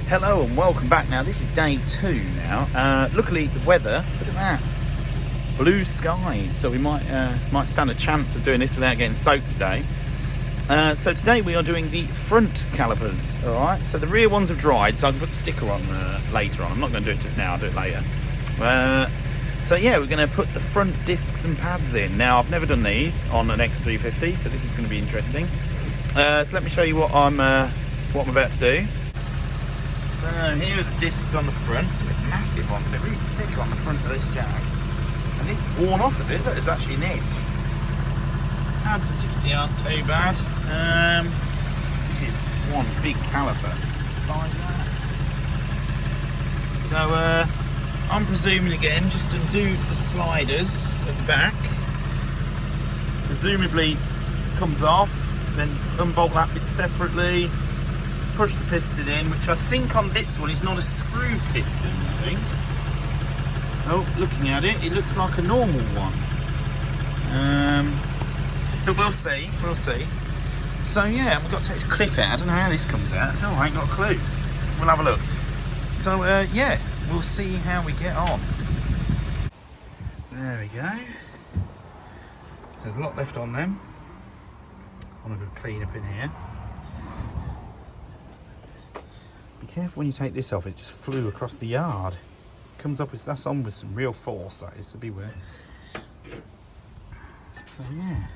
Hello and welcome back. Now this is day 2 now. Luckily the weather, look at that, blue skies, so we might stand a chance of doing this without getting soaked today. So today we are doing the front calipers. Alright, so the rear ones have dried, so I can put the sticker on later on. I'm not going to do it just now, I'll do it later. So yeah, we're going to put the front discs and pads in. Now I've never done these on an X350, so this is going to be interesting. So let me show you what I'm about to do. So here are the discs on the front. So they're massive on, they're really thick on the front of this Jag. And this is worn off a bit, look, there's actually an edge. Pads, as you can see, aren't too bad. This is one big caliper, size that. So I'm presuming again, just undo the sliders at the back. Presumably comes off, then unbolt that bit separately. Push the piston in, which I think on this one is not a screw piston, I think. Oh, looking at it, it looks like a normal one. But we'll see, we'll see. So yeah, we've got to take this clip out. I don't know how this comes out. Oh, I ain't got a clue. We'll have a look. So yeah, we'll see how we get on. There we go. There's a lot left on them. I want a good clean up in here. Be careful when you take this off, it just flew across the yard. Comes up with, that's on with some real force, that is, to beware. So yeah,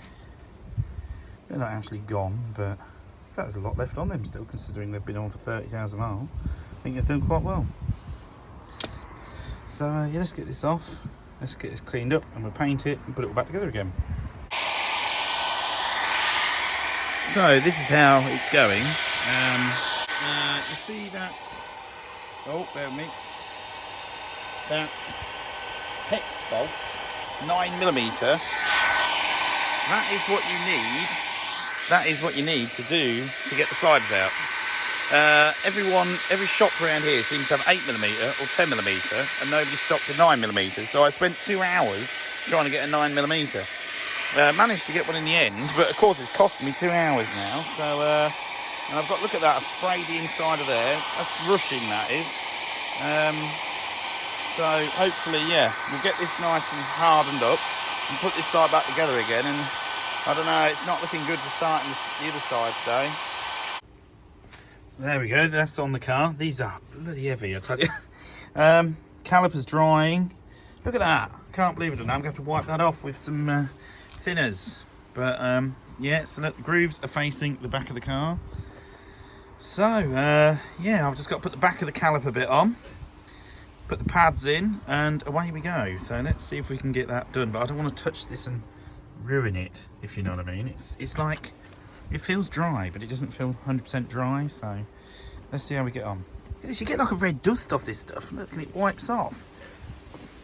they're not actually gone, but in fact there's a lot left on them still, considering they've been on for 30,000 miles. I think they've done quite well. So yeah, let's get this off, let's get this cleaned up, and we'll paint it and put it all back together again. So this is how it's going. You see that, oh, bear with me, that hex bolt, 9mm, that is what you need, to do to get the sliders out. Every shop around here seems to have 8mm or 10mm, and nobody stopped at 9mm, so I spent 2 hours trying to get a 9mm. Managed to get one in the end, but of course it's costing me 2 hours now, so and I've got, look at that, I sprayed the inside of there. That's rushing, that is. So hopefully, yeah, we'll get this nice and hardened up and put this side back together again. And I don't know, it's not looking good for starting the other side today. So there we go, that's on the car. These are bloody heavy, I tell you. Calipers drying. Look at that, I can't believe it. I'm going to have to wipe that off with some thinners. But yeah, so the grooves are facing the back of the car. So yeah, I've just got to put the back of the caliper bit on, put the pads in, and away we go. So let's see if we can get that done, but I don't want to touch this and ruin it, if you know what I mean. It's like, it feels dry, but it doesn't feel 100% dry, so let's see how we get on. Look at this, you get like a red dust off this stuff, look, and it wipes off.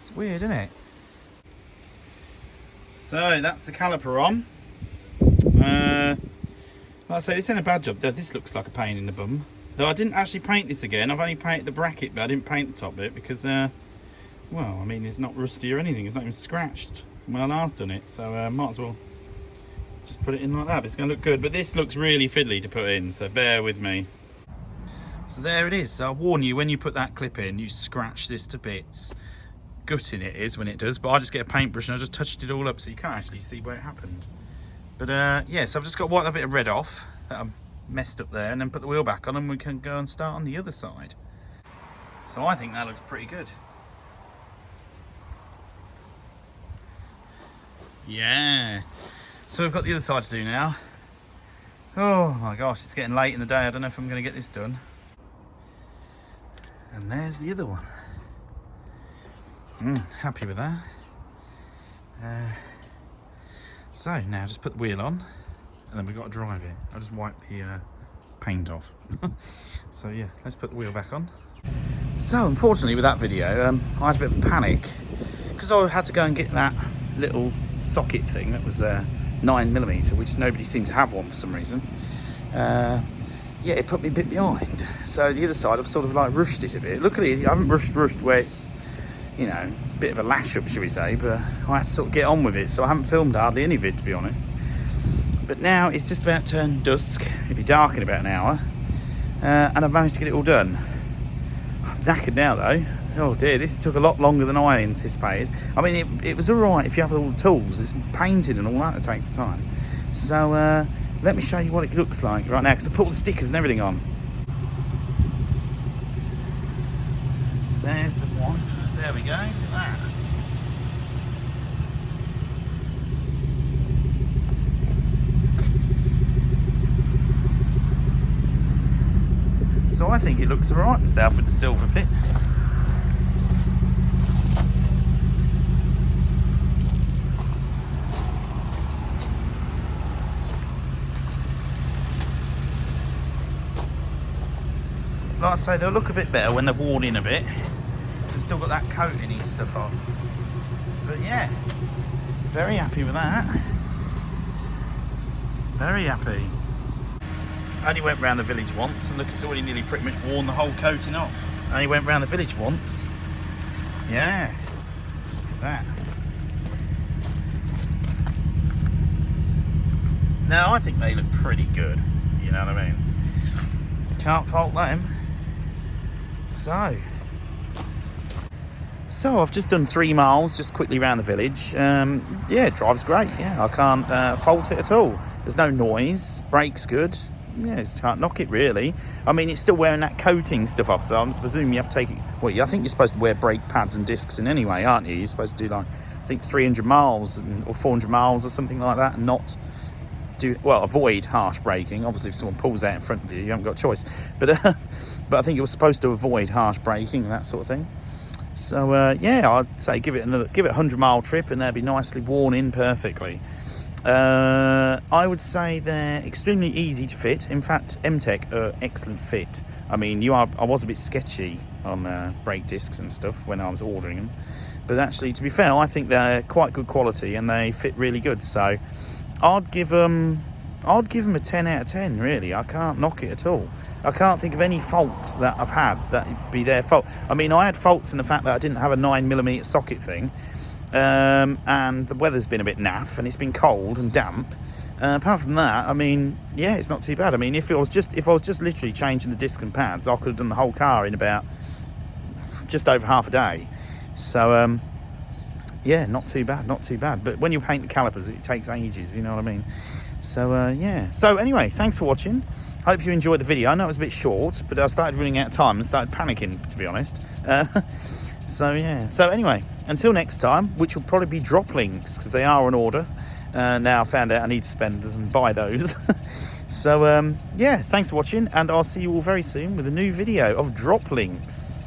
It's weird, isn't it? So that's the caliper on. Like I say, this ain't a bad job. This looks like a pain in the bum. Though I didn't actually paint this again. I've only painted the bracket, but I didn't paint the top bit because, well, I mean, it's not rusty or anything. It's not even scratched from when I last done it. So might as well just put it in like that. But it's going to look good. But this looks really fiddly to put in, so bear with me. So there it is. So I warn you, when you put that clip in, you scratch this to bits. Gutting it is when it does. But I just get a paintbrush and I just touched it all up so you can't actually see where it happened. But yeah, so I've just got to wipe that bit of red off that I messed up there, and then put the wheel back on, and we can go and start on the other side. So I think that looks pretty good. Yeah. So we've got the other side to do now. Oh my gosh, it's getting late in the day. I don't know if I'm going to get this done. And there's the other one. Happy with that. So now just put the wheel on, and then we've got to drive it. I'll just wipe the paint off. So yeah, let's put the wheel back on. So unfortunately with that video, I had a bit of a panic because I had to go and get that little socket thing that was 9mm, which nobody seemed to have one for some reason. Yeah, it put me a bit behind. So the other side, I've sort of like rushed it a bit. Luckily, I haven't rushed where it's, you know, a bit of a lash up, should we say, but I had to sort of get on with it, so I haven't filmed hardly any of it, to be honest. But now it's just about to turn dusk. It'll be dark in about an hour, and I've managed to get it all done. knackered now though. Oh dear, this took a lot longer than I anticipated. I mean, it was alright if you have all the tools. It's painted and all that, it takes time. So let me show you what it looks like right now, because I put all the stickers and everything on. So there's the one. There we go, look at that. So I think it looks alright myself with the silver bit. Like I say, they'll look a bit better when they're worn in a bit. So they've still got that coating-y stuff on. But yeah, very happy with that. Very happy. I only went round the village once, and look, it's already nearly pretty much worn the whole coating off. I only went round the village once. Yeah, look at that. Now, I think they look pretty good, you know what I mean? Can't fault them. So I've just done 3 miles, just quickly around the village. Yeah, it drives great. Yeah, I can't fault it at all. There's no noise, brake's good. Yeah, you can't knock it really. I mean, it's still wearing that coating stuff off, so I'm presuming you have to take it. Well, I think you're supposed to wear brake pads and discs in anyway, aren't you? You're supposed to do like, I think 300 miles or 400 miles or something like that, and not do, well, avoid harsh braking. Obviously, if someone pulls out in front of you, you haven't got a choice. But I think it was supposed to avoid harsh braking and that sort of thing. So yeah, I'd say give it a 100-mile trip, and they'll be nicely worn in perfectly. I would say they're extremely easy to fit. In fact, Mtec are excellent fit. I mean, I was a bit sketchy on brake discs and stuff when I was ordering them, but actually, to be fair, I think they're quite good quality and they fit really good. So I'd give them a 10 out of 10. Really, I can't knock it at all. I can't think of any fault that I've had that'd be their fault. I mean, I had faults in the fact that I didn't have a 9mm socket thing. And the weather's been a bit naff, and it's been cold and damp. Apart from that, I mean, yeah, it's not too bad. I mean, if I was just literally changing the discs and pads, I could have done the whole car in about just over half a day. So yeah, not too bad. But when you paint the calipers, it takes ages, you know what I mean? So yeah. So anyway, thanks for watching. Hope you enjoyed the video. I know it was a bit short, but I started running out of time and started panicking, to be honest. So yeah, so anyway, until next time, which will probably be drop links, because they are on order. Now I found out I need to spend and buy those. So yeah, thanks for watching, and I'll see you all very soon with a new video of drop links.